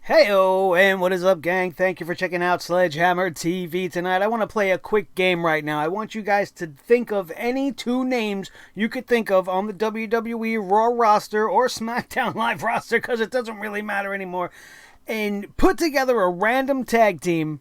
Heyo, and what is up, gang? Thank you for checking out Sledgehammer TV tonight. I want to play a quick game right now. I want you guys to think of any two names you could think of on the WWE Raw roster or SmackDown Live roster, because it doesn't really matter anymore, and put together a random tag team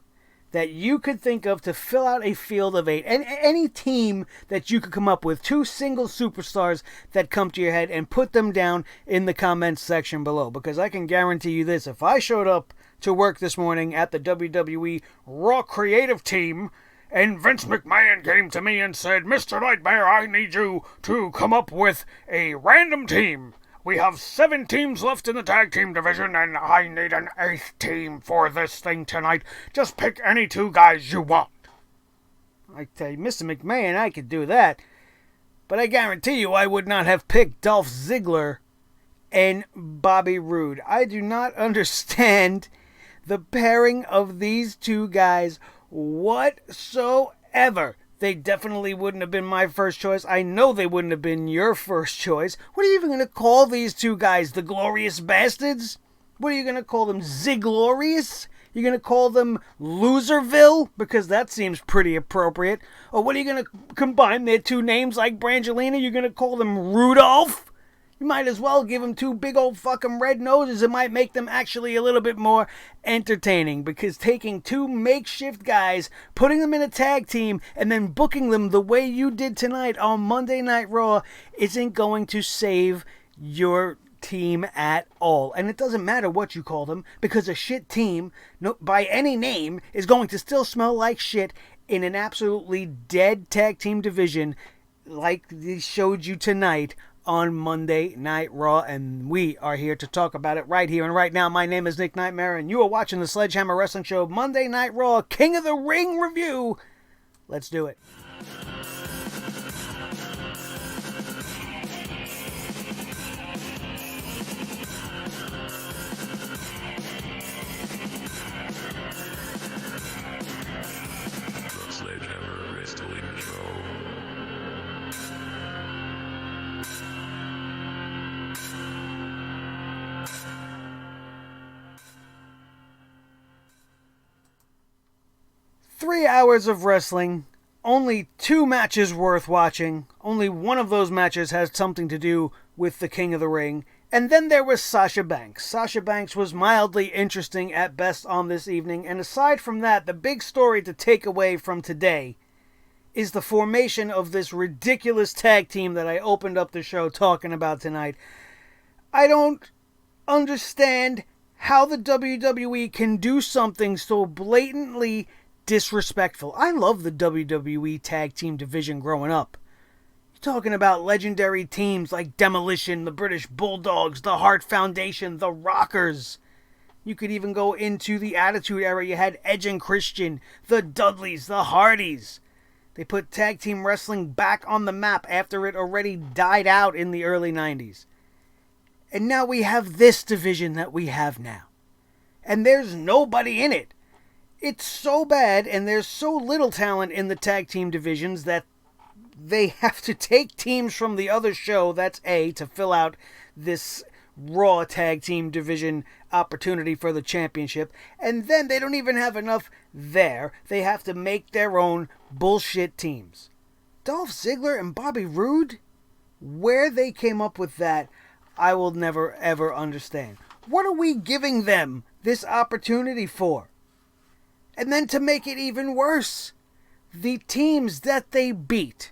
that you could think of to fill out a field of 8. And any team that you could come up with, two single superstars that come to your head, and put them down in the comments section below. Because I can guarantee you this, if I showed up to work this morning at the WWE Raw creative team, and Vince McMahon came to me and said, "Mr. Nightmare, I need you to come up with a random team. We have 7 teams left in the tag team division, and I need an 8th team for this thing tonight. Just pick any 2 guys you want." I tell you, Mr. McMahon, I could do that. But I guarantee you I would not have picked Dolph Ziggler and Bobby Roode. I do not understand the pairing of these 2 guys whatsoever. They definitely wouldn't have been my first choice. I know they wouldn't have been your first choice. What are you even going to call these 2 guys? The Glorious Bastards? What are you going to call them? Ziglorious? You're going to call them Loserville? Because that seems pretty appropriate. Or what are you going to combine their 2 names like Brangelina? You're going to call them Rudolph? You might as well give them 2 big old fucking red noses. It might make them actually a little bit more entertaining, because taking 2 makeshift guys, putting them in a tag team, and then booking them the way you did tonight on Monday Night Raw isn't going to save your team at all. And it doesn't matter what you call them, because a shit team, by any name, is going to still smell like shit in an absolutely dead tag team division like they showed you tonight on Monday Night Raw, and we are here to talk about it right here and right now. My name is Nick Nightmare, and you are watching the Sledgehammer Wrestling Show Monday Night Raw King of the Ring review. Let's do it. The Sledgehammer Wrestling Show. 3 hours of wrestling, only 2 matches worth watching. Only one of those matches has something to do with the King of the Ring. And then there was Sasha Banks. Sasha Banks was mildly interesting at best on this evening. And aside from that, the big story to take away from today is the formation of this ridiculous tag team that I opened up the show talking about tonight. I don't understand how the WWE can do something so blatantly disrespectful. I love the WWE tag team division growing up. You're talking about legendary teams like Demolition, the British Bulldogs, the Hart Foundation, the Rockers. You could even go into the Attitude Era. You had Edge and Christian, the Dudleys, the Hardys. They put tag team wrestling back on the map after it already died out in the early 90s. And now we have this division that we have now. And there's nobody in it. It's so bad, and there's so little talent in the tag team divisions that they have to take teams from the other show, that's A, to fill out this Raw tag team division opportunity for the championship. And then they don't even have enough there. They have to make their own bullshit teams. Dolph Ziggler and Bobby Roode? Where they came up with that, I will never ever understand. What are we giving them this opportunity for? And then to make it even worse, the teams that they beat,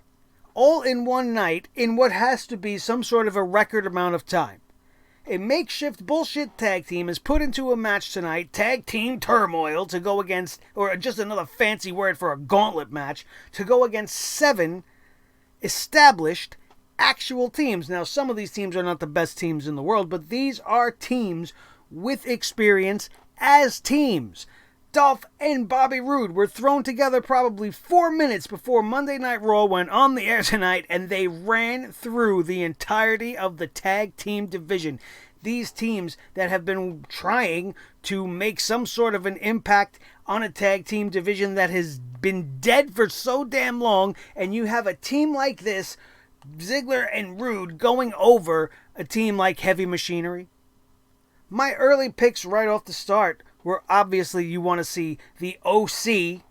all in one night, in what has to be some sort of a record amount of time. A makeshift bullshit tag team is put into a match tonight, tag team turmoil, to go against, or just another fancy word for a gauntlet match, to go against 7 established actual teams. Now, some of these teams are not the best teams in the world, but these are teams with experience as teams. Dolph and Bobby Roode were thrown together probably 4 minutes before Monday Night Raw went on the air tonight, and they ran through the entirety of the tag team division. These teams that have been trying to make some sort of an impact on a tag team division that has been dead for so damn long, and you have a team like this, Ziggler and Roode, going over a team like Heavy Machinery, My early picks right off the start were obviously you want to see the OC,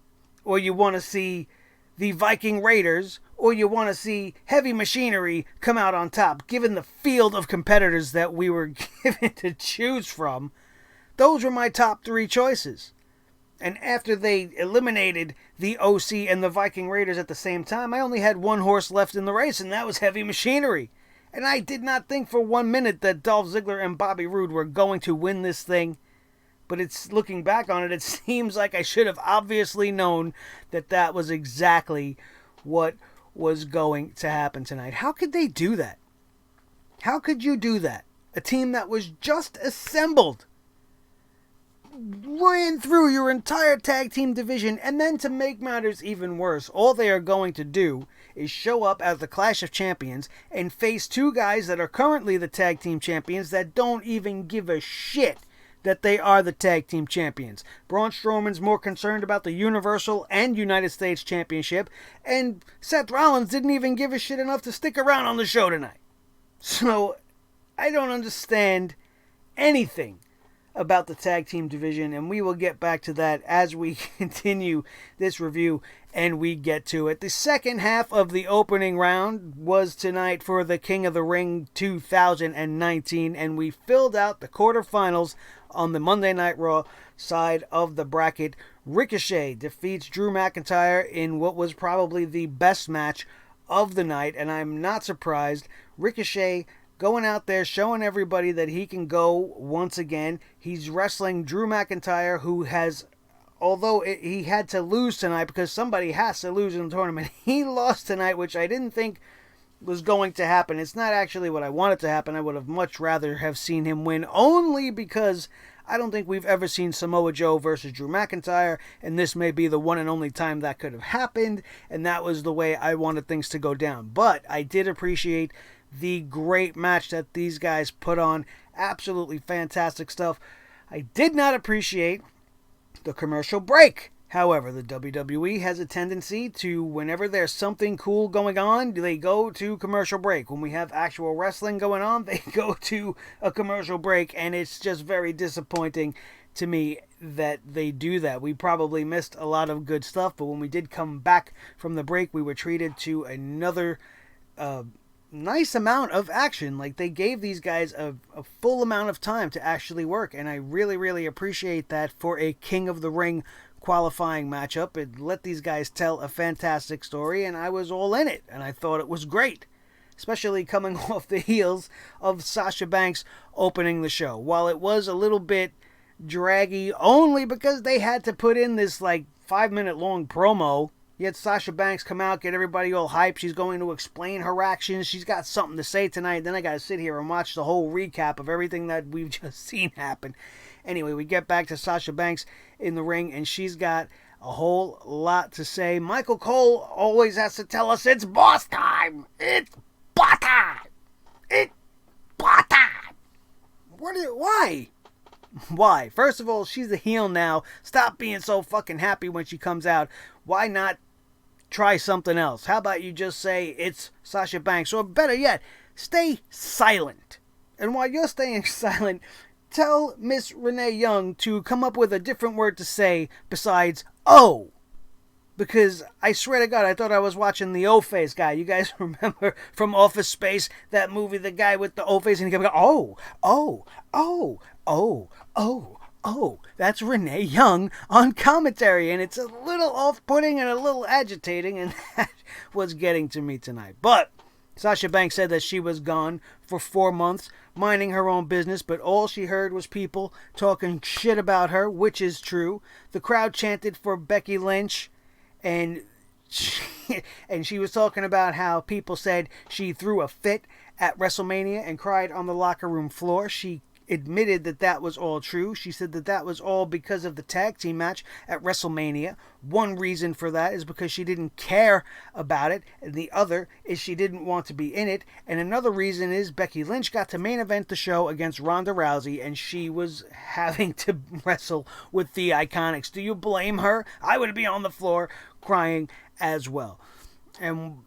or you want to see the Viking Raiders, or you want to see Heavy Machinery come out on top. Given the field of competitors that we were given to choose from, those were my top three choices. And after they eliminated the OC and the Viking Raiders at the same time, I only had one horse left in the race, and that was Heavy Machinery. And I did not think for 1 minute that Dolph Ziggler and Bobby Roode were going to win this thing. But it's looking back on it, it seems like I should have obviously known that that was exactly what was going to happen tonight. How could they do that? How could you do that? A team that was just assembled ran through your entire tag team division, and then to make matters even worse, all they are going to do is show up as the Clash of Champions and face two guys that are currently the tag team champions that don't even give a shit that they are the tag team champions. Braun Strowman's more concerned about the Universal and United States Championship, and Seth Rollins didn't even give a shit enough to stick around on the show tonight. So, I don't understand anything about the tag team division, and we will get back to that as we continue this review and we get to it. The second half of the opening round was tonight for the King of the Ring 2019, and we filled out the quarterfinals on the Monday Night Raw side of the bracket. Ricochet defeats Drew McIntyre in what was probably the best match of the night, and I'm not surprised. Ricochet going out there, showing everybody that he can go once again. He's wrestling Drew McIntyre, who has, although he had to lose tonight because somebody has to lose in the tournament, he lost tonight, which I didn't think was going to happen. It's not actually what I wanted to happen. I would have much rather have seen him win, only because I don't think we've ever seen Samoa Joe versus Drew McIntyre, and this may be the one and only time that could have happened, and that was the way I wanted things to go down. But I did appreciate the great match that these guys put on. Absolutely fantastic stuff. I did not appreciate the commercial break. However, the WWE has a tendency to, whenever there's something cool going on, they go to commercial break. When we have actual wrestling going on, they go to a commercial break, and it's just very disappointing to me that they do that. We probably missed a lot of good stuff, but when we did come back from the break, we were treated to another nice amount of action. Like, they gave these guys a full amount of time to actually work, and I really, really appreciate that for a King of the Ring qualifying matchup. It let these guys tell a fantastic story, and I was all in it, and I thought it was great, especially coming off the heels of Sasha Banks opening the show. While it was a little bit draggy, only because they had to put in this like 5-minute long promo. Yet Sasha Banks come out, get everybody all hyped. She's going to explain her actions. She's got something to say tonight. Then I got to sit here and watch the whole recap of everything that we've just seen happen. Anyway, we get back to Sasha Banks in the ring, and she's got a whole lot to say. Michael Cole always has to tell us it's boss time. It's boss time. It's boss time. Why? Why? First of all, she's a heel now. Stop being so fucking happy when she comes out. Why not try something else? How about you just say it's Sasha Banks? Or better yet, stay silent. And while you're staying silent, tell Miss Renee Young to come up with a different word to say besides "oh." Because I swear to God, I thought I was watching the O-Face guy. You guys remember from Office Space, that movie, the guy with the O-Face, and he kept going, oh, oh, oh, oh, oh, oh. That's Renee Young on commentary, and it's a little off-putting and a little agitating, and that was getting to me tonight. But Sasha Banks said that she was gone for 4 months, minding her own business, but all she heard was people talking shit about her, which is true. The crowd chanted for Becky Lynch, and she was talking about how people said she threw a fit at WrestleMania and cried on the locker room floor. She admitted that that was all true. She said that that was all because of the tag team match at WrestleMania. One reason for that is because she didn't care about it, and the other is she didn't want to be in it. And another reason is Becky Lynch got to main event the show against Ronda Rousey, and she was having to wrestle with the Iconics. Do you blame her? I would be on the floor crying as well. And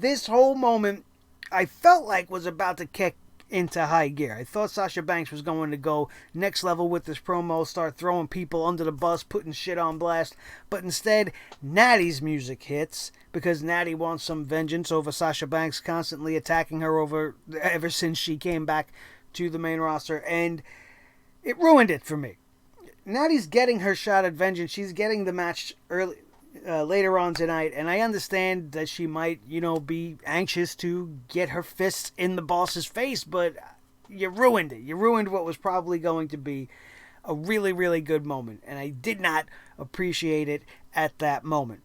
this whole moment, I felt like was about to kick into high gear. I thought Sasha Banks was going to go next level with this promo, start throwing people under the bus, putting shit on blast, but instead, Natty's music hits, because Natty wants some vengeance over Sasha Banks constantly attacking her ever since she came back to the main roster, and it ruined it for me. Natty's getting her shot at vengeance. She's getting the match later on tonight, and I understand that she might, be anxious to get her fists in the boss's face, but you ruined it. You ruined what was probably going to be a really, really good moment, and I did not appreciate it at that moment,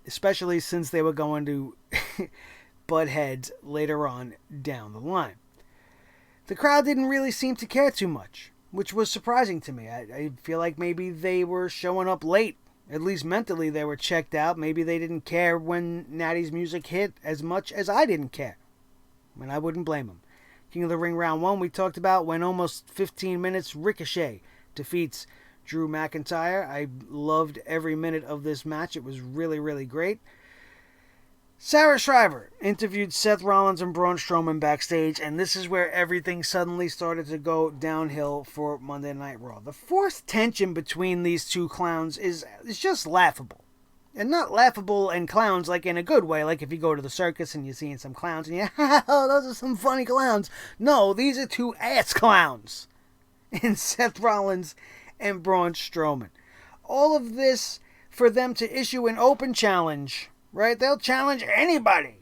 especially since they were going to butt heads later on down the line. The crowd didn't really seem to care too much, which was surprising to me. I feel like maybe they were showing up late. At least mentally they were checked out. Maybe they didn't care when Natty's music hit as much as I didn't care. And I wouldn't blame them. King of the Ring round 1 we talked about when almost 15 minutes Ricochet defeats Drew McIntyre. I loved every minute of this match. It was really, really great. Sarah Schreiber interviewed Seth Rollins and Braun Strowman backstage, and this is where everything suddenly started to go downhill for Monday Night Raw. The forced tension between these two clowns is just laughable. And not laughable and clowns like in a good way, like if you go to the circus and you're seeing some clowns and you're, oh, those are some funny clowns. No, these are two ass clowns in Seth Rollins and Braun Strowman. All of this for them to issue an open challenge. Right? They'll challenge anybody.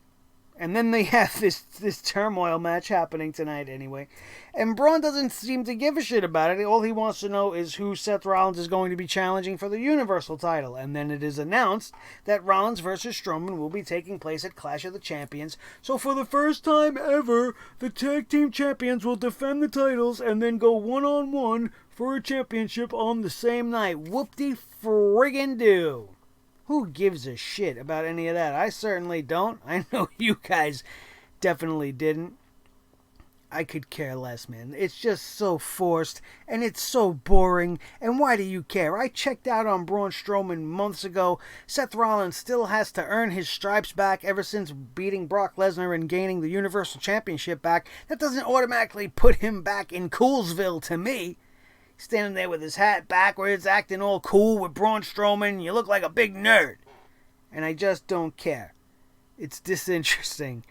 And then they have this turmoil match happening tonight anyway. And Braun doesn't seem to give a shit about it. All he wants to know is who Seth Rollins is going to be challenging for the Universal title. And then it is announced that Rollins versus Strowman will be taking place at Clash of the Champions. So for the first time ever, the tag team champions will defend the titles and then go one-on-one for a championship on the same night. Whoop-de-friggin'-do. Who gives a shit about any of that? I certainly don't. I know you guys definitely didn't. I could care less, man. It's just so forced, and it's so boring, and why do you care? I checked out on Braun Strowman months ago. Seth Rollins still has to earn his stripes back ever since beating Brock Lesnar and gaining the Universal Championship back. That doesn't automatically put him back in Coolsville to me. Standing there with his hat backwards, acting all cool with Braun Strowman. You look like a big nerd. And I just don't care. It's disinteresting.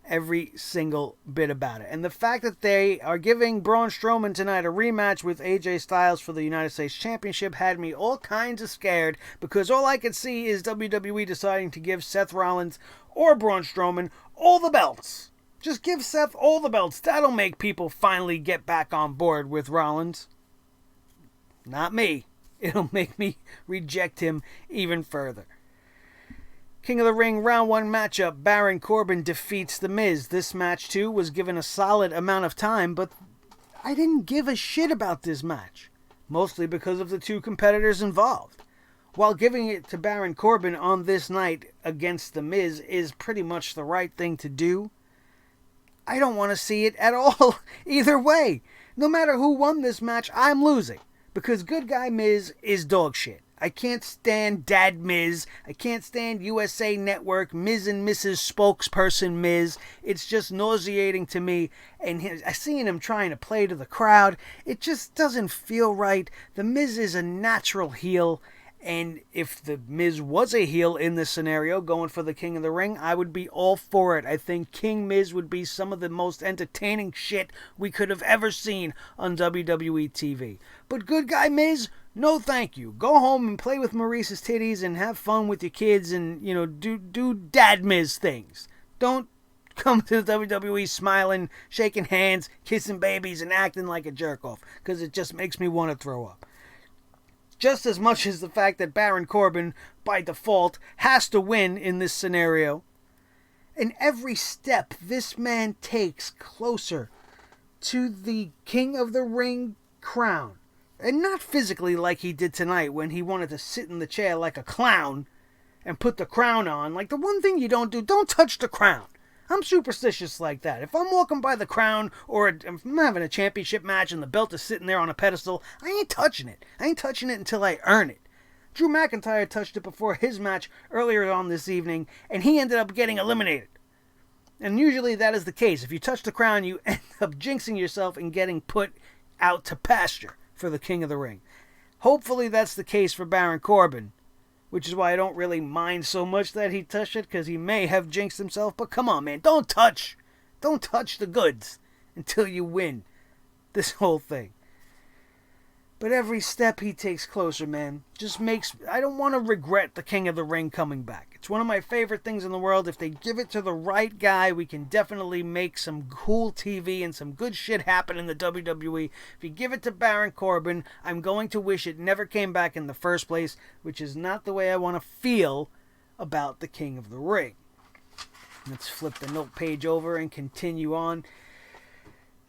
Every single bit about it. And the fact that they are giving Braun Strowman tonight a rematch with AJ Styles for the United States Championship had me all kinds of scared, because all I could see is WWE deciding to give Seth Rollins or Braun Strowman all the belts. Just give Seth all the belts. That'll make people finally get back on board with Rollins. Not me. It'll make me reject him even further. King of the Ring round 1 matchup. Baron Corbin defeats The Miz. This match too was given a solid amount of time, but I didn't give a shit about this match. Mostly because of the two competitors involved. While giving it to Baron Corbin on this night against The Miz is pretty much the right thing to do, I don't want to see it at all either way. No matter who won this match, I'm losing. Because good guy Miz is dog shit. I can't stand Dad Miz. I can't stand USA Network, Miz and Mrs. Spokesperson Miz. It's just nauseating to me. And I seen him trying to play to the crowd. It just doesn't feel right. The Miz is a natural heel. And if the Miz was a heel in this scenario, going for the King of the Ring, I would be all for it. I think King Miz would be some of the most entertaining shit we could have ever seen on WWE TV. But good guy Miz, no thank you. Go home and play with Maurice's titties and have fun with your kids and, do Dad Miz things. Don't come to the WWE smiling, shaking hands, kissing babies, and acting like a jerk-off, because it just makes me want to throw up. Just as much as the fact that Baron Corbin, by default, has to win in this scenario. And every step this man takes closer to the King of the Ring crown. And not physically like he did tonight when he wanted to sit in the chair like a clown and put the crown on. Like, the one thing you don't do, don't touch the crown. I'm superstitious like that. If I'm walking by the crown or if I'm having a championship match and the belt is sitting there on a pedestal, I ain't touching it. I ain't touching it until I earn it. Drew McIntyre touched it before his match earlier on this evening, and he ended up getting eliminated. And usually that is the case. If you touch the crown, you end up jinxing yourself and getting put out to pasture for the King of the Ring. Hopefully that's the case for Baron Corbin, which is why I don't really mind so much that he touched it, because he may have jinxed himself. But come on, man, don't touch the goods until you win this whole thing. But every step he takes closer, man, just makes... I don't want to regret the King of the Ring coming back. It's one of my favorite things in the world. If they give it to the right guy, we can definitely make some cool TV and some good shit happen in the WWE. If you give it to Baron Corbin, I'm going to wish it never came back in the first place, which is not the way I want to feel about the King of the Ring. Let's flip the note page over and continue on.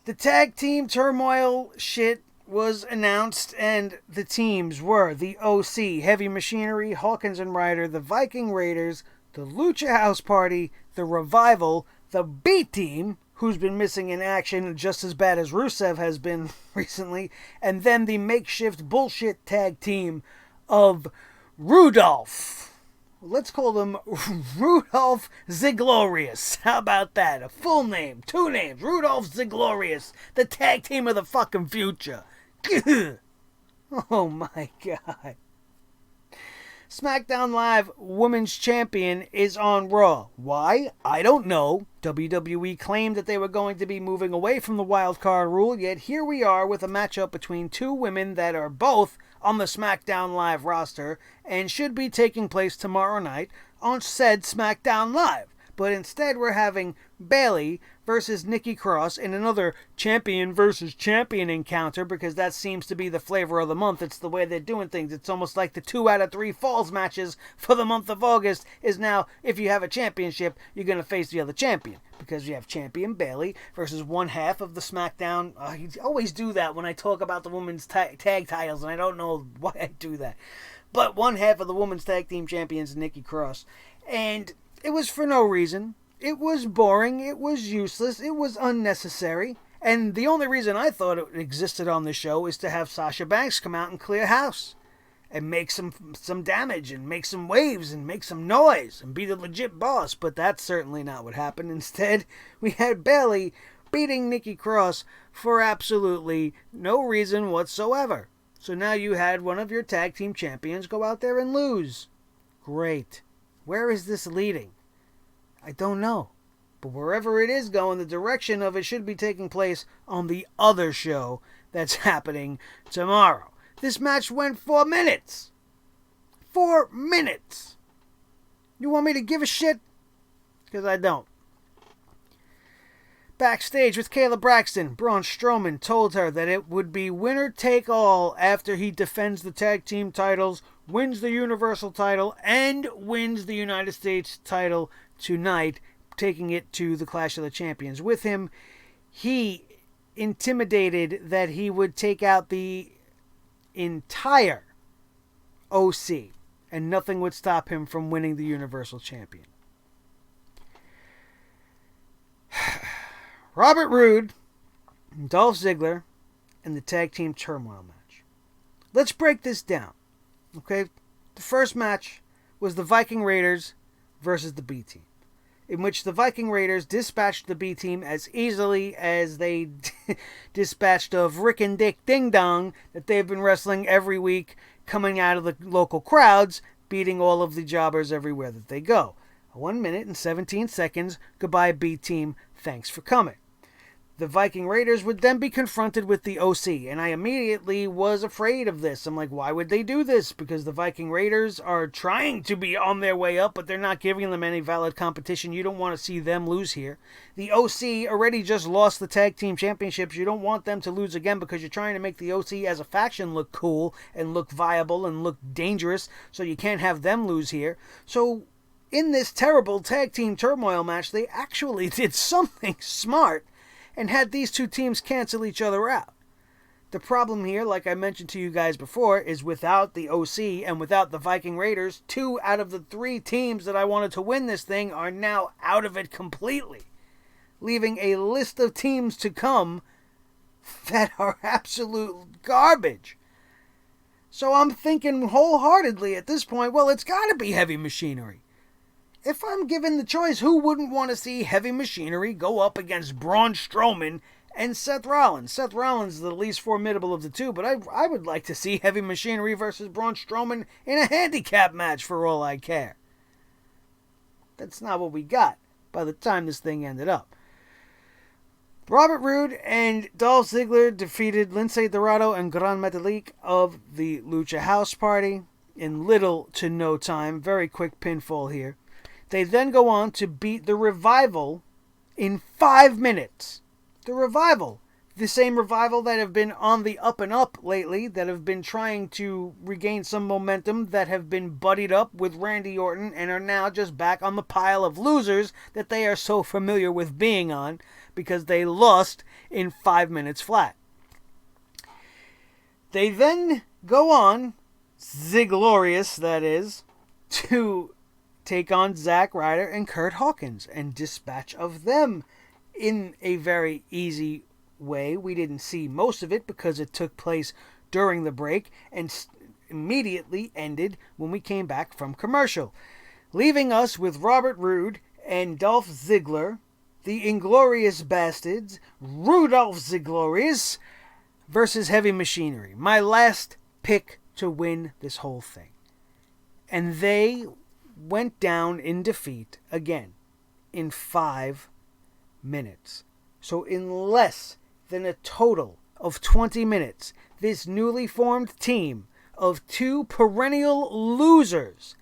The tag team turmoil shit was announced, and the teams were the OC, Heavy Machinery, Hawkins and Ryder, the Viking Raiders, the Lucha House Party, the Revival, the B-Team, who's been missing in action just as bad as Rusev has been recently, and then the makeshift bullshit tag team of Rudolph. Let's call them Rudolph Ziglorious. How about that? A full name, 2 names. Rudolph Ziglorious, the tag team of the fucking future. Oh my God. SmackDown Live Women's Champion is on Raw. Why? I don't know. WWE claimed that they were going to be moving away from the wild card rule, yet here we are with a matchup between 2 women that are both on the SmackDown Live roster and should be taking place tomorrow night on said SmackDown Live. But instead we're having Bayley versus Nikki Cross in another champion versus champion encounter, because that seems to be the flavor of the month. It's the way they're doing things. It's almost like the 2 out of 3 falls matches for the month of August is now, if you have a championship, you're going to face the other champion. Because you have champion Bayley versus one half of the SmackDown. I always do that when I talk about the women's tag titles, and I don't know why I do that. But one half of the women's tag team champions, Nikki Cross. And it was for no reason. It was boring. It was useless. It was unnecessary. And the only reason I thought it existed on the show is to have Sasha Banks come out and clear house and make some damage and make some waves and make some noise and be the legit boss. But that's certainly not what happened. Instead, we had Bayley beating Nikki Cross for absolutely no reason whatsoever. So now you had one of your tag team champions go out there and lose. Great. Where is this leading? I don't know. But wherever it is going, the direction of it should be taking place on the other show that's happening tomorrow. This match went 4 minutes. 4 minutes. You want me to give a shit? Because I don't. Backstage with Kayla Braxton, Braun Strowman told her that it would be winner take all after he defends the tag team titles, wins the Universal title, and wins the United States title tonight, taking it to the Clash of the Champions. With him, he intimidated that he would take out the entire OC, and nothing would stop him from winning the Universal Champion. Robert Roode, Dolph Ziggler, and the Tag Team Turmoil match. Let's break this down. Okay? The first match was the Viking Raiders versus the B-Team, in which the Viking Raiders dispatched the B-Team as easily as they dispatched of Rick and Dick Ding Dong that they've been wrestling every week, coming out of the local crowds, beating all of the jobbers everywhere that they go. 1 minute and 17 seconds. Goodbye, B-Team. Thanks for coming. The Viking Raiders would then be confronted with the OC, and I immediately was afraid of this. I'm like, why would they do this? Because the Viking Raiders are trying to be on their way up, but they're not giving them any valid competition. You don't want to see them lose here. The OC already just lost the Tag Team Championships. You don't want them to lose again because you're trying to make the OC as a faction look cool and look viable and look dangerous, so you can't have them lose here. So in this terrible Tag Team Turmoil match, they actually did something smart and had these 2 teams cancel each other out. The problem here, like I mentioned to you guys before, is without the OC and without the Viking Raiders, 2 out of the 3 teams that I wanted to win this thing are now out of it completely, leaving a list of teams to come that are absolute garbage. So I'm thinking wholeheartedly at this point, well, it's got to be Heavy Machinery. if I'm given the choice, who wouldn't want to see Heavy Machinery go up against Braun Strowman and Seth Rollins? Seth Rollins is the least formidable of the two, but I would like to see Heavy Machinery versus Braun Strowman in a handicap match for all I care. That's not what we got by the time this thing ended up. Robert Roode and Dolph Ziggler defeated Lince Dorado and Gran Metalik of the Lucha House Party in little to no time. Very quick pinfall here. They then go on to beat the Revival in 5 minutes. The Revival. The same Revival that have been on the up and up lately, that have been trying to regain some momentum, that have been buddied up with Randy Orton and are now just back on the pile of losers that they are so familiar with being on because they lost in 5 minutes flat. They then go on, Ziglorious that is, to take on Zack Ryder and Kurt Hawkins and dispatch of them in a very easy way. We didn't see most of it because it took place during the break and immediately ended when we came back from commercial, leaving us with Robert Roode and Dolph Ziggler, the Inglorious Bastards, Rudolph Ziglorious, versus Heavy Machinery. My last pick to win this whole thing. And they went down in defeat again in 5 minutes. So in less than a total of 20 minutes, this newly formed team of two perennial losers,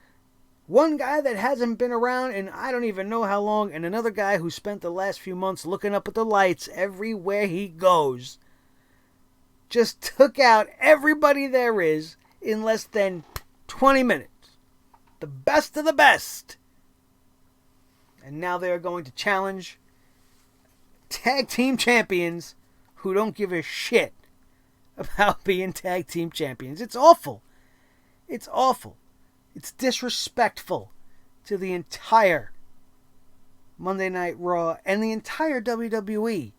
one guy that hasn't been around in I don't even know how long, and another guy who spent the last few months looking up at the lights everywhere he goes, just took out everybody there is in less than 20 minutes. The best of the best. And now they are going to challenge tag team champions who don't give a shit about being tag team champions. It's awful. It's awful. It's disrespectful to the entire Monday Night Raw and the entire WWE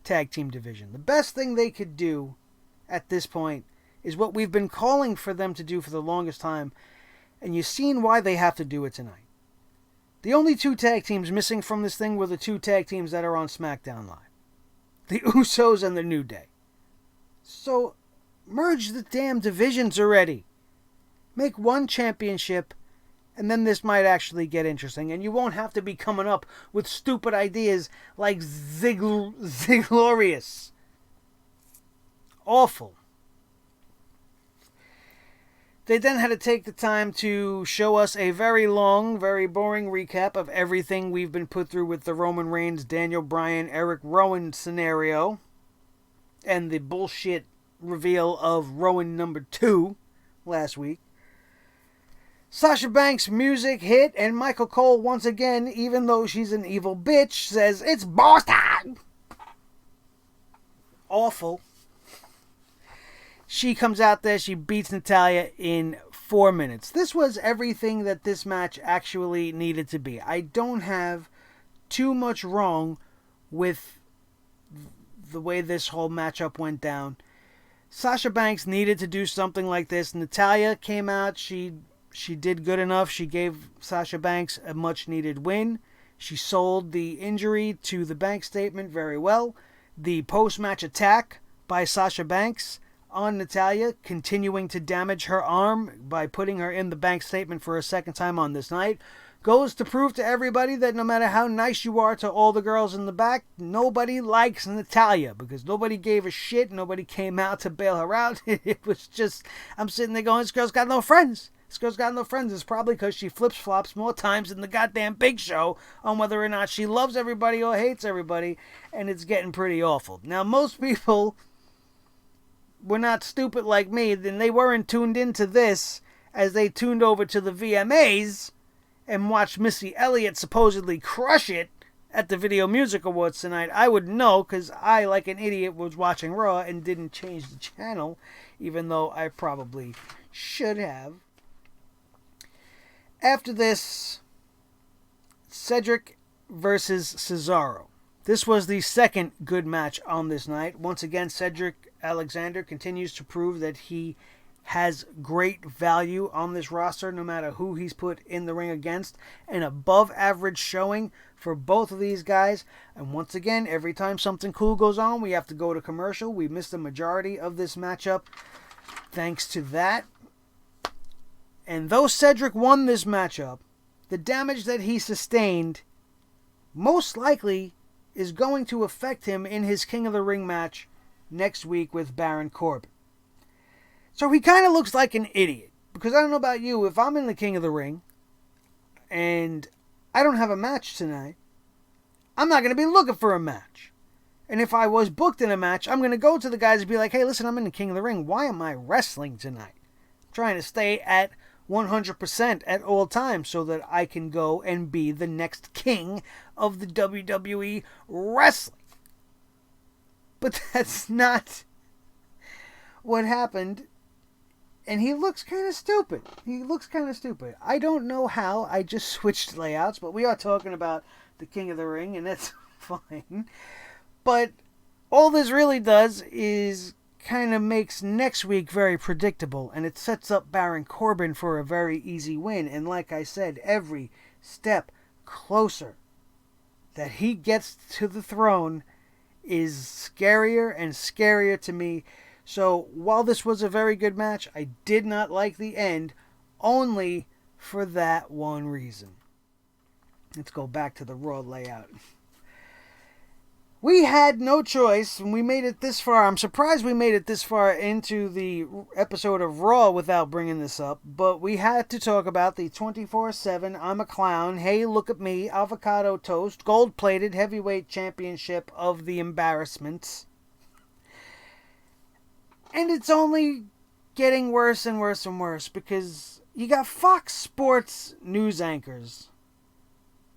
tag team division. The best thing they could do at this point is what we've been calling for them to do for the longest time, and you've seen why they have to do it tonight. The only two tag teams missing from this thing were the two tag teams that are on SmackDown Live. The Usos and the New Day. So, merge the damn divisions already. Make one championship, and then this might actually get interesting, and you won't have to be coming up with stupid ideas like Ziglorious. Awful. They then had to take the time to show us a very long, very boring recap of everything we've been put through with the Roman Reigns, Daniel Bryan, Eric Rowan scenario, and the bullshit reveal of Rowan number 2 last week. Sasha Banks' music hit, and Michael Cole once again, even though she's an evil bitch, says, "It's Boston!" Awful. She comes out there, she beats Natalya in 4 minutes. This was everything that this match actually needed to be. I don't have too much wrong with the way this whole matchup went down. Sasha Banks needed to do something like this. Natalya came out, she did good enough. She gave Sasha Banks a much needed win. She sold the injury to the bank statement very well. The post-match attack by Sasha Banks on Natalya, continuing to damage her arm by putting her in the bank statement for a second time on this night, goes to prove to everybody that no matter how nice you are to all the girls in the back, nobody likes Natalya, because nobody gave a shit, nobody came out to bail her out. It was just, I'm sitting there going, this girl's got no friends. This girl's got no friends. It's probably because she flips-flops more times than the goddamn Big Show on whether or not she loves everybody or hates everybody, and it's getting pretty awful. Now, most people were not stupid like me, then they weren't tuned into this as they tuned over to the VMAs and watched Missy Elliott supposedly crush it at the Video Music Awards tonight. I would know, because I, like an idiot, was watching Raw and didn't change the channel, even though I probably should have. After this, Cedric versus Cesaro. This was the second good match on this night. Once again, Cedric Alexander continues to prove that he has great value on this roster, no matter who he's put in the ring against. An above average showing for both of these guys. And once again, every time something cool goes on, we have to go to commercial. We missed the majority of this matchup thanks to that. And though Cedric won this matchup, the damage that he sustained most likely is going to affect him in his King of the Ring match next week with Baron Corbin. So he kind of looks like an idiot. Because I don't know about you, if I'm in the King of the Ring and I don't have a match tonight, I'm not going to be looking for a match. And if I was booked in a match, I'm going to go to the guys and be like, hey, listen, I'm in the King of the Ring. Why am I wrestling tonight? I'm trying to stay at 100% at all times so that I can go and be the next king of the WWE wrestling. But that's not what happened. And he looks kind of stupid. I don't know how. I just switched layouts, but we are talking about the King of the Ring, and that's fine. But all this really does is kind of makes next week very predictable, and it sets up Baron Corbin for a very easy win. And like I said, every step closer that he gets to the throne is scarier and scarier to me. So while this was a very good match, I did not like the end, only for that one reason. Let's go back to the Raw layout. We had no choice, and we made it this far. I'm surprised we made it this far into the episode of Raw without bringing this up, but we had to talk about the 24/7 I'm a Clown, Hey Look at Me, Avocado Toast, Gold-Plated Heavyweight Championship of the Embarrassments. And it's only getting worse and worse and worse because you got Fox Sports news anchors.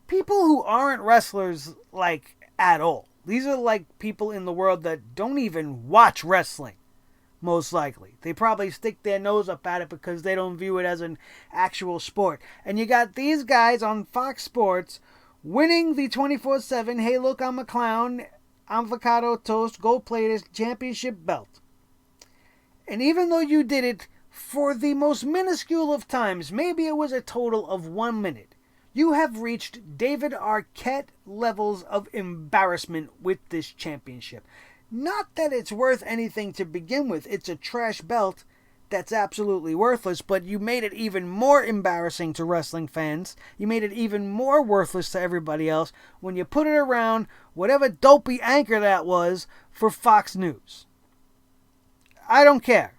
People who aren't wrestlers, like, at all. These are like people in the world that don't even watch wrestling, most likely. They probably stick their nose up at it because they don't view it as an actual sport. And you got these guys on Fox Sports winning the 24/7, Hey Look, I'm a Clown, Avocado Toast, Gold-Plated Championship belt. And even though you did it for the most minuscule of times, maybe it was a total of 1 minute, you have reached David Arquette levels of embarrassment with this championship. Not that it's worth anything to begin with. It's a trash belt that's absolutely worthless, but you made it even more embarrassing to wrestling fans. You made it even more worthless to everybody else when you put it around whatever dopey anchor that was for Fox News. I don't care.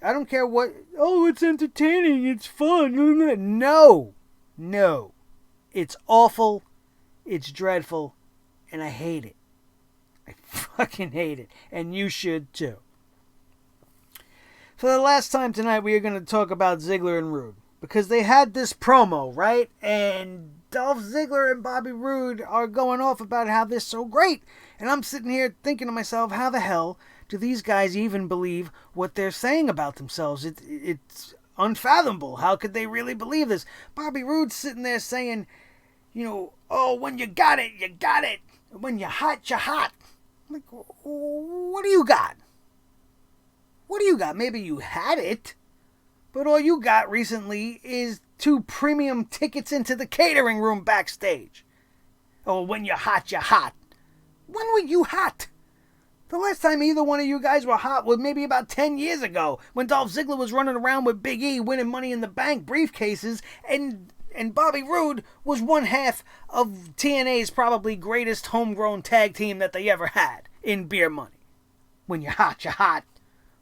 I don't care what, oh, it's entertaining, it's fun. No. It's awful, it's dreadful, and I hate it. I fucking hate it. And you should too. For the last time tonight, we are going to talk about Ziggler and Roode. Because they had this promo, right? And Dolph Ziggler and Bobby Roode are going off about how this is so great. And I'm sitting here thinking to myself, how the hell do these guys even believe what they're saying about themselves? It's unfathomable. How could they really believe this? Bobby Roode's sitting there saying, you know, oh, when you got it, you got it. When you're hot, you're hot. I'm like, what do you got? What do you got? Maybe you had it, but all you got recently is 2 premium tickets into the catering room backstage. Oh, when you're hot, you're hot. When were you hot? The last time either one of you guys were hot was maybe about 10 years ago, when Dolph Ziggler was running around with Big E winning Money in the Bank briefcases, and Bobby Roode was one half of TNA's probably greatest homegrown tag team that they ever had in Beer Money. When you're hot, you're hot.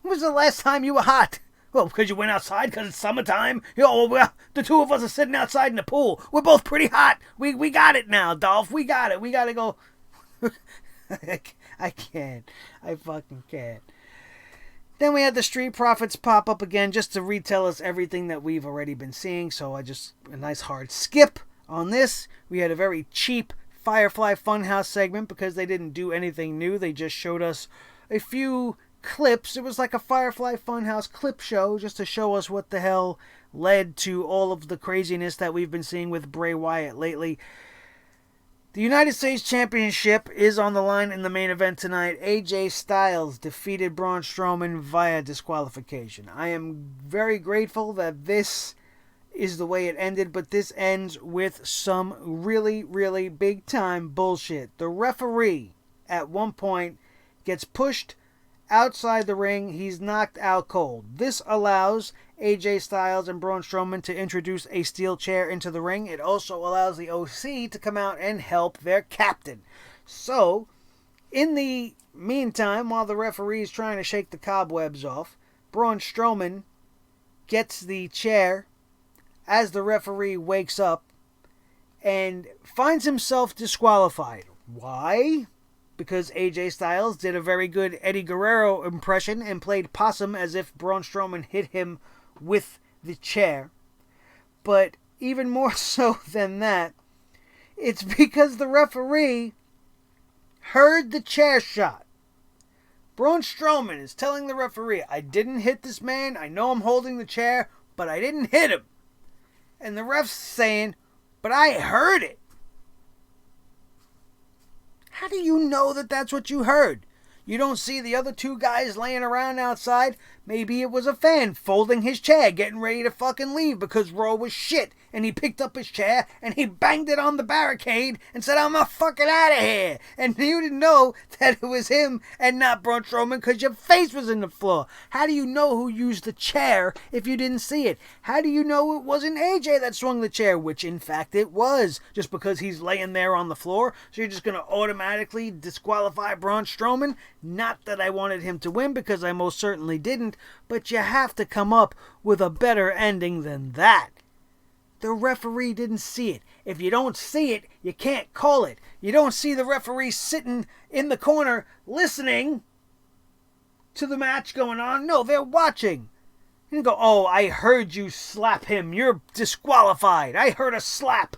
When was the last time you were hot? Well, because you went outside because it's summertime. Well, the 2 of us are sitting outside in the pool. We're both pretty hot. We got it now, Dolph. We got it. We got to go. I can't. I fucking can't. Then we had the Street Profits pop up again just to retell us everything that we've already been seeing. So a nice hard skip on this. We had a very cheap Firefly Funhouse segment because they didn't do anything new. They just showed us a few clips. It was like a Firefly Funhouse clip show just to show us what the hell led to all of the craziness that we've been seeing with Bray Wyatt lately. The United States Championship is on the line in the main event tonight. AJ Styles defeated Braun Strowman via disqualification. I am very grateful that this is the way it ended, but this ends with some really, really big time bullshit. The referee at one point gets pushed outside the ring. He's knocked out cold. This allows AJ Styles and Braun Strowman to introduce a steel chair into the ring. It also allows the OC to come out and help their captain. So, in the meantime, while the referee is trying to shake the cobwebs off, Braun Strowman gets the chair as the referee wakes up and finds himself disqualified. Why? Because AJ Styles did a very good Eddie Guerrero impression and played possum as if Braun Strowman hit him with the chair. But even more so than that, it's because the referee heard the chair shot. Braun Strowman is telling the referee, I didn't hit this man, I know I'm holding the chair, but I didn't hit him. And the ref's saying, but I heard it. How do you know that that's what you heard? You don't see the other two guys laying around outside? Maybe it was a fan folding his chair, getting ready to fucking leave because Raw was shit. And he picked up his chair and he banged it on the barricade and said, I'm a fucking out of here. And you didn't know that it was him and not Braun Strowman because your face was in the floor. How do you know who used the chair if you didn't see it? How do you know it wasn't AJ that swung the chair? Which in fact it was. Just because he's laying there on the floor. So you're just going to automatically disqualify Braun Strowman? Not that I wanted him to win because I most certainly didn't. But you have to come up with a better ending than that. The referee didn't see it. If you don't see it, you can't call it. You don't see the referee sitting in the corner listening to the match going on. No, they're watching. You can go, oh, I heard you slap him. You're disqualified. I heard a slap.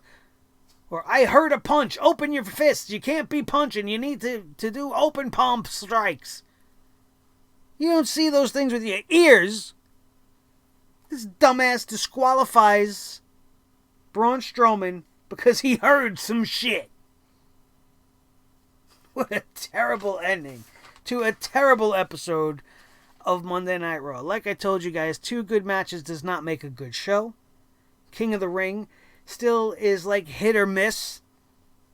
Or I heard a punch. Open your fists. You can't be punching. You need to do open palm strikes. You don't see those things with your ears. This dumbass disqualifies Braun Strowman because he heard some shit. What a terrible ending to a terrible episode of Monday Night Raw. Like I told you guys, 2 good matches does not make a good show. King of the Ring still is like hit or miss.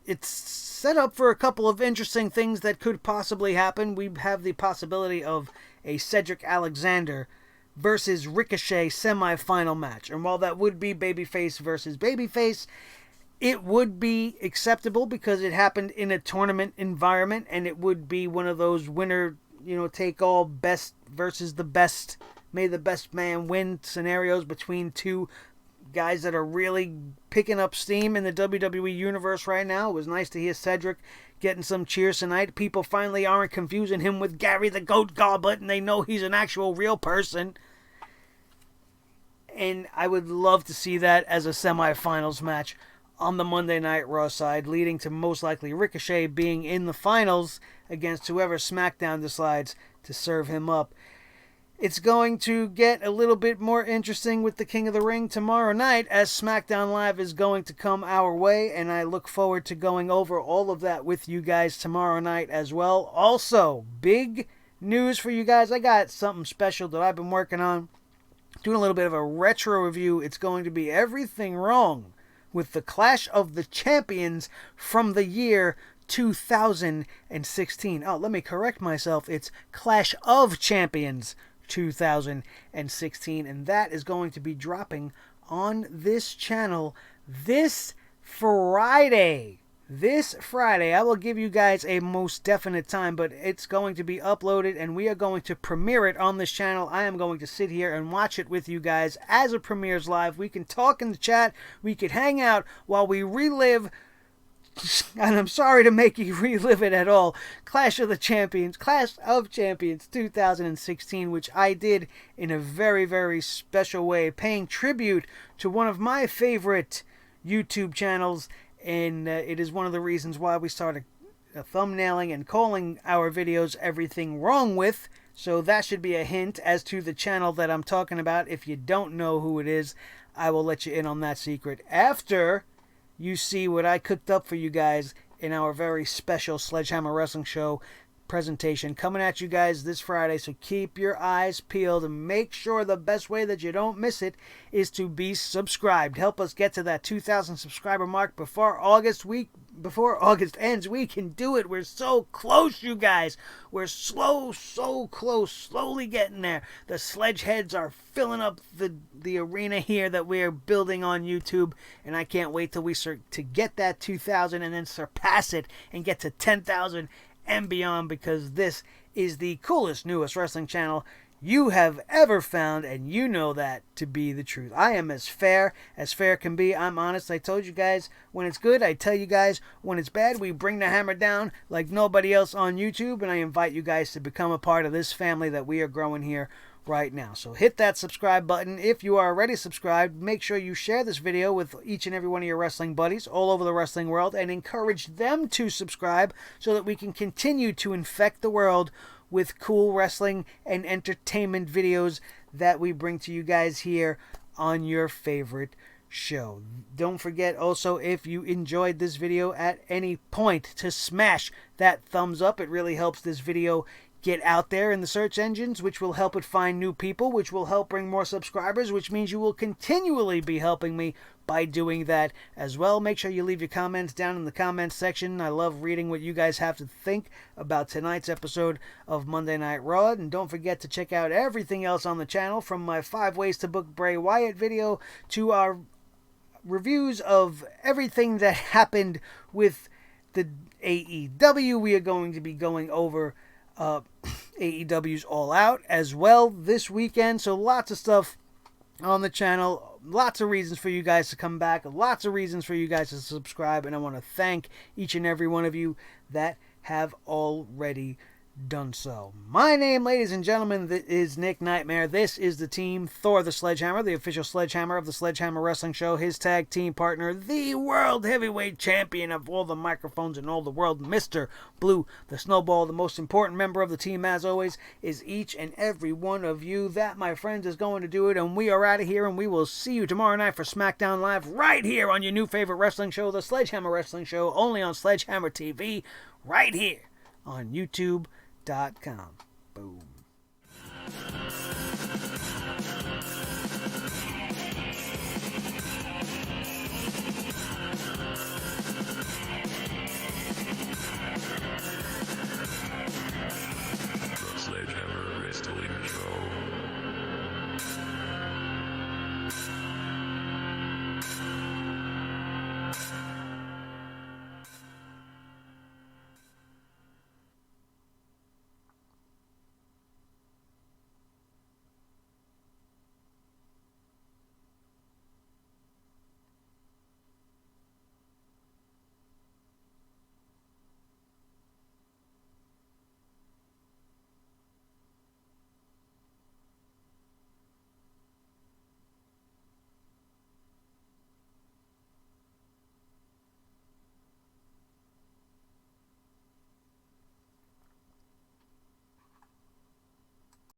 It's set up for a couple of interesting things that could possibly happen. We have the possibility of a Cedric Alexander versus Ricochet semi-final match. And while that would be babyface versus babyface, it would be acceptable because it happened in a tournament environment and it would be one of those winner, take all, best versus the best, may the best man win scenarios between 2 guys that are really picking up steam in the WWE universe right now. It was nice to hear Cedric getting some cheers tonight. People finally aren't confusing him with Gary the Goat Goblet and they know he's an actual real person. And I would love to see that as a semifinals match on the Monday Night Raw side, leading to most likely Ricochet being in the finals against whoever SmackDown decides to serve him up. It's going to get a little bit more interesting with the King of the Ring tomorrow night as SmackDown Live is going to come our way, and I look forward to going over all of that with you guys tomorrow night as well. Also, big news for you guys. I got something special that I've been working on. Doing a little bit of a retro review. It's going to be everything wrong with the Clash of the Champions from the year 2016. Oh, let me correct myself. It's Clash of Champions 2016. And that is going to be dropping on this channel this Friday. This Friday, I will give you guys a most definite time, but it's going to be uploaded and we are going to premiere it on this channel. I am going to sit here and watch it with you guys as it premieres live. We can talk in the chat, we could hang out while we relive, and I'm sorry to make you relive it at all, Clash of Champions 2016, which I did in a very, very special way, paying tribute to one of my favorite YouTube channels. And it is one of the reasons why we started thumbnailing and calling our videos Everything Wrong With. So that should be a hint as to the channel that I'm talking about. If you don't know who it is, I will let you in on that secret after you see what I cooked up for you guys in our very special Sledgehammer Wrestling Show presentation coming at you guys this Friday. So keep your eyes peeled and make sure the best way that you don't miss it is to be subscribed. Help us get to that 2,000 subscriber mark before August ends. We can do it. We're so close, you guys. We're so close, slowly getting there. The sledgeheads are filling up the arena here that we're building on YouTube, and I can't wait till we start to get that 2,000 and then surpass it and get to 10,000 and beyond, because this is the coolest, newest wrestling channel you have ever found, and you know that to be the truth. I am as fair can be. I'm honest. I told you guys when it's good. I tell you guys when it's bad. We bring the hammer down like nobody else on YouTube, and I invite you guys to become a part of this family that we are growing here right now. So hit that subscribe button. If you are already subscribed, make sure you share this video with each and every one of your wrestling buddies all over the wrestling world and encourage them to subscribe so that we can continue to infect the world with cool wrestling and entertainment videos that we bring to you guys here on your favorite show. Don't forget also, if you enjoyed this video at any point, to smash that thumbs up. It really helps this video get out there in the search engines, which will help it find new people, which will help bring more subscribers, which means you will continually be helping me by doing that as well. Make sure you leave your comments down in the comments section. I love reading what you guys have to think about tonight's episode of Monday Night Raw. And don't forget to check out everything else on the channel, from my 5 ways to book Bray Wyatt video to our reviews of everything that happened with the AEW. We are going to be going over AEW's All Out as well this weekend. So lots of stuff on the channel. Lots of reasons for you guys to come back. Lots of reasons for you guys to subscribe. And I want to thank each and every one of you that have already done so. My name, ladies and gentlemen, is Nick Nightmare. This is the team Thor the Sledgehammer, the official sledgehammer of the Sledgehammer Wrestling Show. His tag team partner, the world heavyweight champion of all the microphones in all the world, Mr. Blue the Snowball. The most important member of the team, as always, is each and every one of you. That, my friends, is going to do it, and we are out of here, and we will see you tomorrow night for SmackDown Live right here on your new favorite wrestling show, the Sledgehammer Wrestling Show, only on Sledgehammer TV, right here on YouTube.com.